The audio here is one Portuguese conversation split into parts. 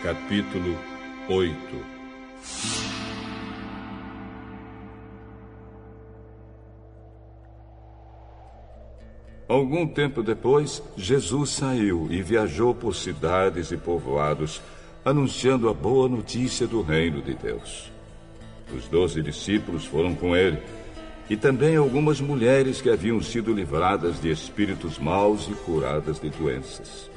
Capítulo 8. Algum tempo depois, Jesus saiu e viajou por cidades e povoados, anunciando a boa notícia do reino de Deus. Os 12 discípulos foram com ele, e também algumas mulheres que haviam sido livradas de espíritos maus e curadas de doenças.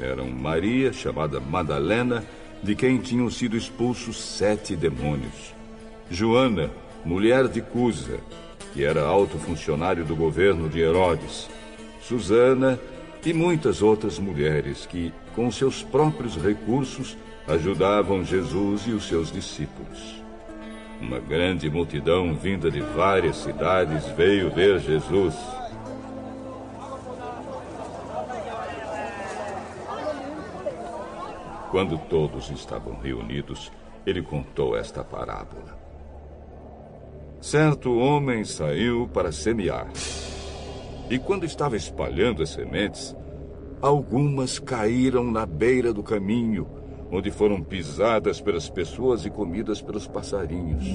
Eram Maria, chamada Madalena, de quem tinham sido expulsos 7 demônios. Joana, mulher de Cusa, que era alto funcionário do governo de Herodes. Susana e muitas outras mulheres que, com seus próprios recursos, ajudavam Jesus e os seus discípulos. Uma grande multidão vinda de várias cidades veio ver Jesus. Quando todos estavam reunidos, ele contou esta parábola. Certo homem saiu para semear. E quando estava espalhando as sementes, algumas caíram na beira do caminho, onde foram pisadas pelas pessoas e comidas pelos passarinhos.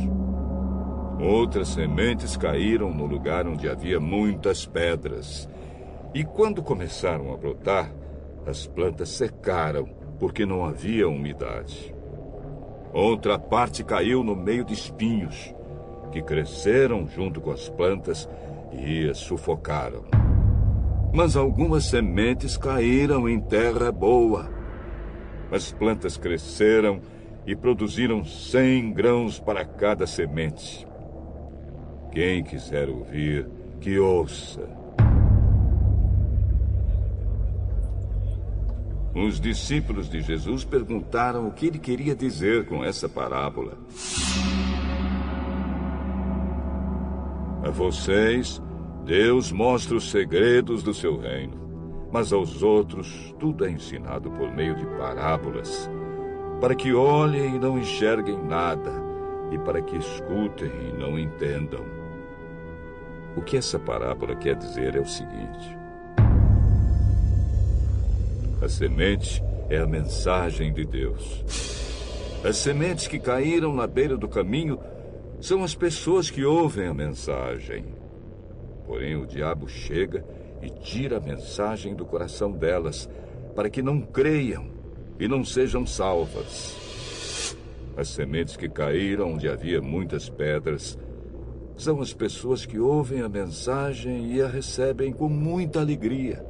Outras sementes caíram no lugar onde havia muitas pedras. E quando começaram a brotar, as plantas secaram, porque não havia umidade. Outra parte caiu no meio de espinhos, que cresceram junto com as plantas e as sufocaram. Mas algumas sementes caíram em terra boa. As plantas cresceram e produziram 100 grãos para cada semente. Quem quiser ouvir, que ouça. Os discípulos de Jesus perguntaram o que ele queria dizer com essa parábola. A vocês, Deus mostra os segredos do seu reino, mas aos outros tudo é ensinado por meio de parábolas, para que olhem e não enxerguem nada, e para que escutem e não entendam. O que essa parábola quer dizer é o seguinte: a semente é a mensagem de Deus. As sementes que caíram na beira do caminho são as pessoas que ouvem a mensagem. Porém, o diabo chega e tira a mensagem do coração delas, para que não creiam e não sejam salvas. As sementes que caíram onde havia muitas pedras são as pessoas que ouvem a mensagem e a recebem com muita alegria.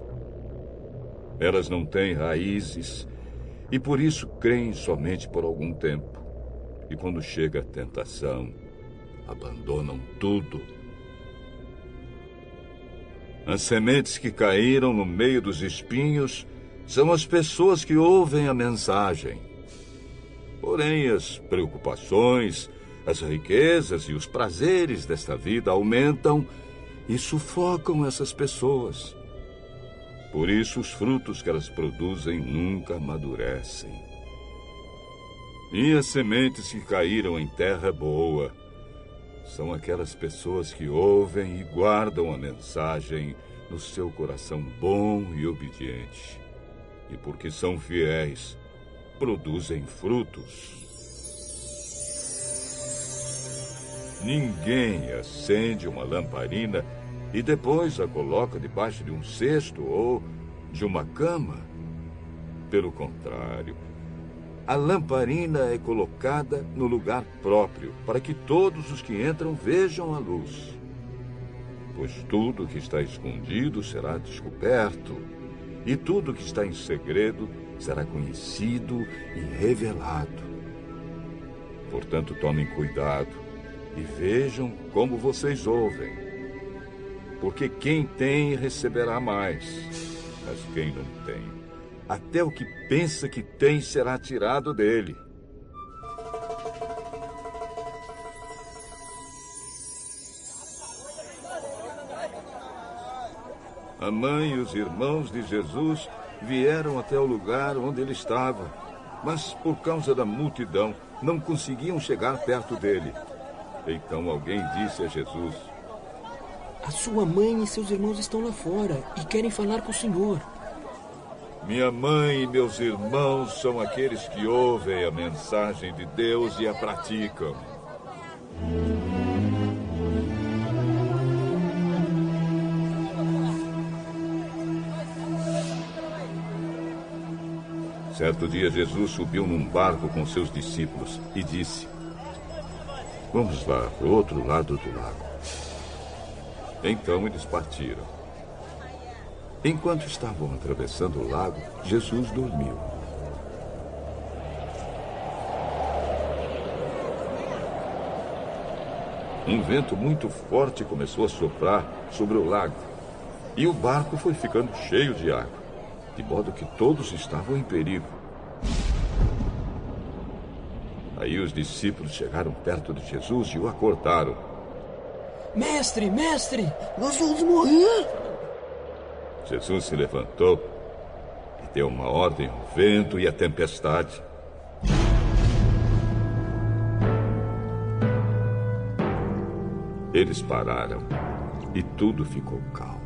Elas não têm raízes e por isso creem somente por algum tempo. E quando chega a tentação, abandonam tudo. As sementes que caíram no meio dos espinhos são as pessoas que ouvem a mensagem. Porém, as preocupações, as riquezas e os prazeres desta vida aumentam e sufocam essas pessoas. Por isso, os frutos que elas produzem nunca amadurecem. E as sementes que caíram em terra boa são aquelas pessoas que ouvem e guardam a mensagem no seu coração bom e obediente. E porque são fiéis, produzem frutos. Ninguém acende uma lamparina e depois a coloca debaixo de um cesto ou de uma cama. Pelo contrário, a lamparina é colocada no lugar próprio, para que todos os que entram vejam a luz. Pois tudo que está escondido será descoberto, e tudo que está em segredo será conhecido e revelado. Portanto, tomem cuidado e vejam como vocês ouvem. Porque quem tem receberá mais, mas quem não tem, até o que pensa que tem será tirado dele. A mãe e os irmãos de Jesus vieram até o lugar onde ele estava, mas por causa da multidão não conseguiam chegar perto dele. Então alguém disse a Jesus: a sua mãe e seus irmãos estão lá fora e querem falar com o Senhor. Minha mãe e meus irmãos são aqueles que ouvem a mensagem de Deus e a praticam. Certo dia, Jesus subiu num barco com seus discípulos e disse: "Vamos lá, para o outro lado do lago." Então eles partiram. Enquanto estavam atravessando o lago, Jesus dormiu. Um vento muito forte começou a soprar sobre o lago, e o barco foi ficando cheio de água, de modo que todos estavam em perigo. Aí os discípulos chegaram perto de Jesus e o acordaram. Mestre, mestre, nós vamos morrer. Jesus se levantou e deu uma ordem ao vento e à tempestade. Eles pararam e tudo ficou calmo.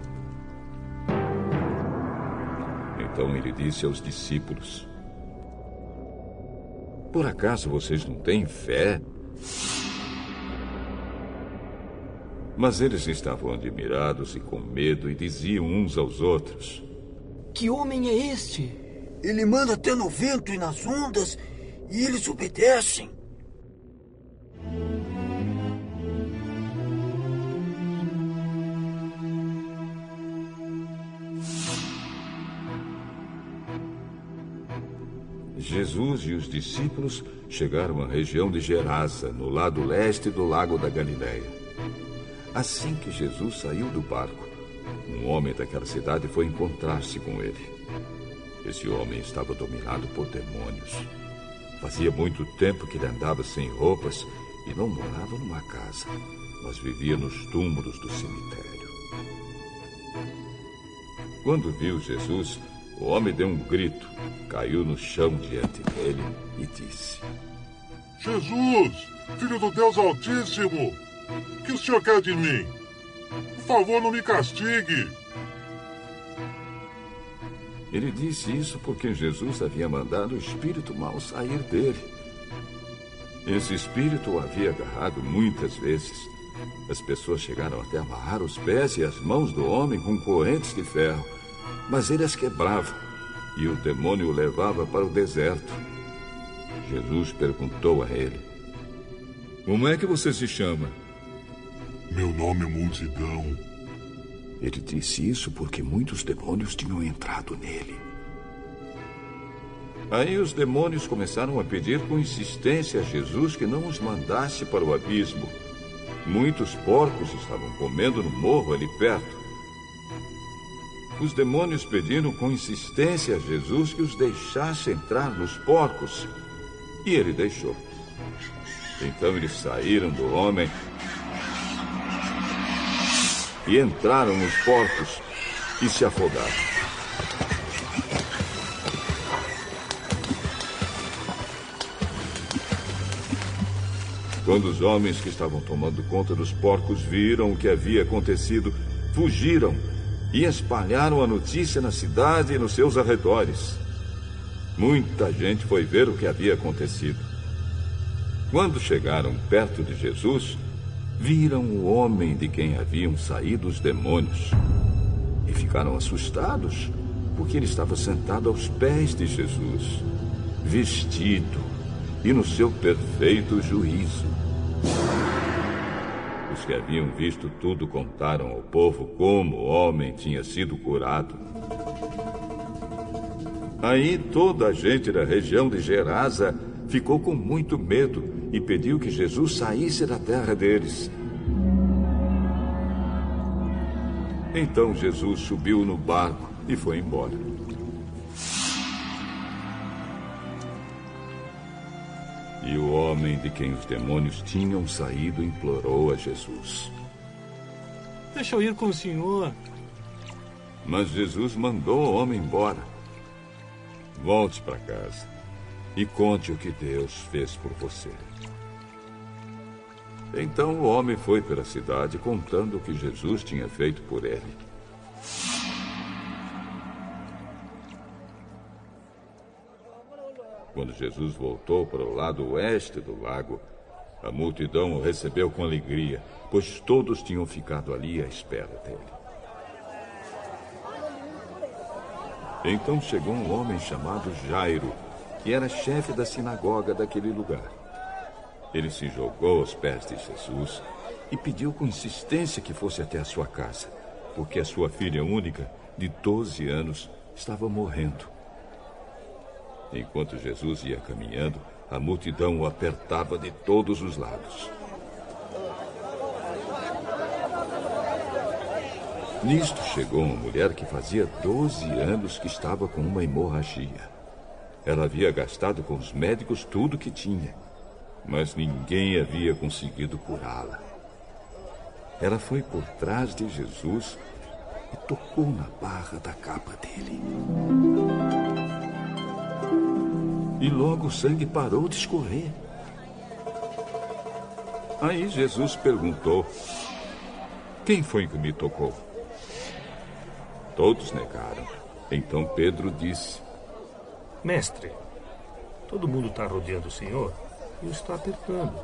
Então ele disse aos discípulos: "Por acaso vocês não têm fé?" Mas eles estavam admirados e com medo e diziam uns aos outros: "Que homem é este? Ele manda até no vento e nas ondas, e eles obedecem." Jesus e os discípulos chegaram à região de Gerasa, no lado leste do lago da Galileia. Assim que Jesus saiu do barco, um homem daquela cidade foi encontrar-se com ele. Esse homem estava dominado por demônios. Fazia muito tempo que ele andava sem roupas e não morava numa casa, mas vivia nos túmulos do cemitério. Quando viu Jesus, o homem deu um grito, caiu no chão diante dele e disse: "Jesus, Filho do Deus Altíssimo, o que o senhor quer de mim? Por favor, não me castigue." Ele disse isso porque Jesus havia mandado o espírito mau sair dele. Esse espírito o havia agarrado muitas vezes. As pessoas chegaram até a amarrar os pés e as mãos do homem com correntes de ferro, mas ele as quebrava e o demônio o levava para o deserto. Jesus perguntou a ele: "Como é que você se chama?" "Meu nome é Multidão." Ele disse isso porque muitos demônios tinham entrado nele. Aí os demônios começaram a pedir com insistência a Jesus que não os mandasse para o abismo. Muitos porcos estavam comendo no morro ali perto. Os demônios pediram com insistência a Jesus que os deixasse entrar nos porcos. E ele deixou. Então eles saíram do homem e entraram nos porcos e se afogaram. Quando os homens que estavam tomando conta dos porcos viram o que havia acontecido, fugiram e espalharam a notícia na cidade e nos seus arredores. Muita gente foi ver o que havia acontecido. Quando chegaram perto de Jesus, viram o homem de quem haviam saído os demônios e ficaram assustados, porque ele estava sentado aos pés de Jesus, vestido e no seu perfeito juízo. Os que haviam visto tudo contaram ao povo como o homem tinha sido curado. Aí toda a gente da região de Gerasa ficou com muito medo e pediu que Jesus saísse da terra deles. Então Jesus subiu no barco e foi embora. E o homem de quem os demônios tinham saído implorou a Jesus: "Deixa eu ir com o senhor." Mas Jesus mandou o homem embora. "Volte para casa e conte o que Deus fez por você." Então o homem foi pela cidade contando o que Jesus tinha feito por ele. Quando Jesus voltou para o lado oeste do lago, a multidão o recebeu com alegria, pois todos tinham ficado ali à espera dele. Então chegou um homem chamado Jairo, que era chefe da sinagoga daquele lugar. Ele se jogou aos pés de Jesus e pediu com insistência que fosse até a sua casa, porque a sua filha única, de 12 anos, estava morrendo. Enquanto Jesus ia caminhando, a multidão o apertava de todos os lados. Nisto chegou uma mulher que fazia 12 anos que estava com uma hemorragia. Ela havia gastado com os médicos tudo que tinha, mas ninguém havia conseguido curá-la. Ela foi por trás de Jesus e tocou na barra da capa dele. E logo o sangue parou de escorrer. Aí Jesus perguntou: quem foi que me tocou? Todos negaram. Então Pedro disse: Mestre, todo mundo está rodeando o senhor e o está apertando.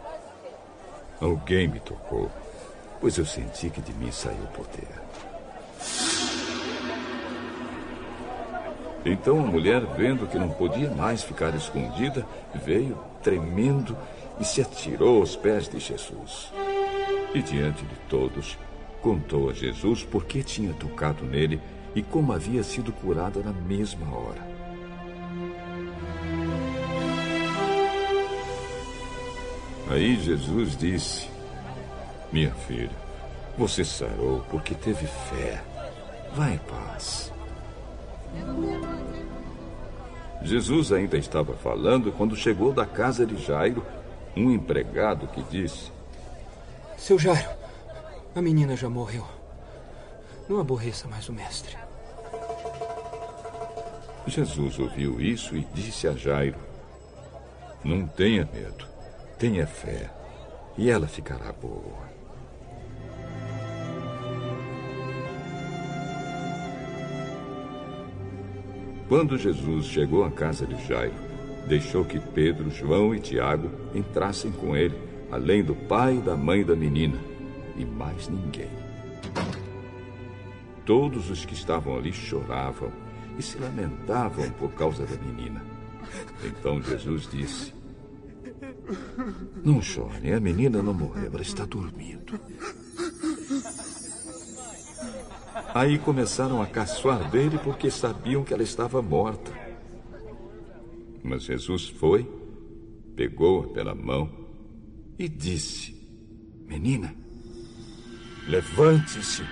Alguém me tocou, pois eu senti que de mim saiu poder. Então a mulher, vendo que não podia mais ficar escondida, veio tremendo e se atirou aos pés de Jesus. E diante de todos, contou a Jesus por que tinha tocado nele e como havia sido curada na mesma hora. Aí Jesus disse: minha filha, você sarou porque teve fé. Vá em paz. Jesus ainda estava falando quando chegou da casa de Jairo um empregado que disse: Seu Jairo, a menina já morreu. Não aborreça mais o mestre. Jesus ouviu isso e disse a Jairo: não tenha medo, tenha fé, e ela ficará boa. Quando Jesus chegou à casa de Jairo, deixou que Pedro, João e Tiago entrassem com ele, além do pai e da mãe da menina, e mais ninguém. Todos os que estavam ali choravam e se lamentavam por causa da menina. Então Jesus disse: não chorem, a menina não morreu, ela está dormindo. Aí começaram a caçoar dele porque sabiam que ela estava morta. Mas Jesus foi, pegou-a pela mão e disse: menina, levante-se.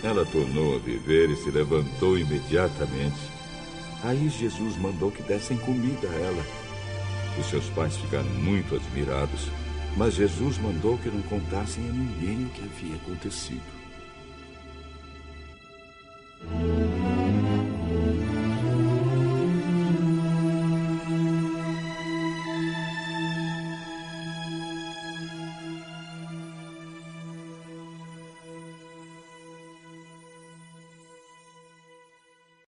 Ela tornou a viver e se levantou imediatamente. Aí Jesus mandou que dessem comida a ela. Os seus pais ficaram muito admirados, mas Jesus mandou que não contassem a ninguém o que havia acontecido.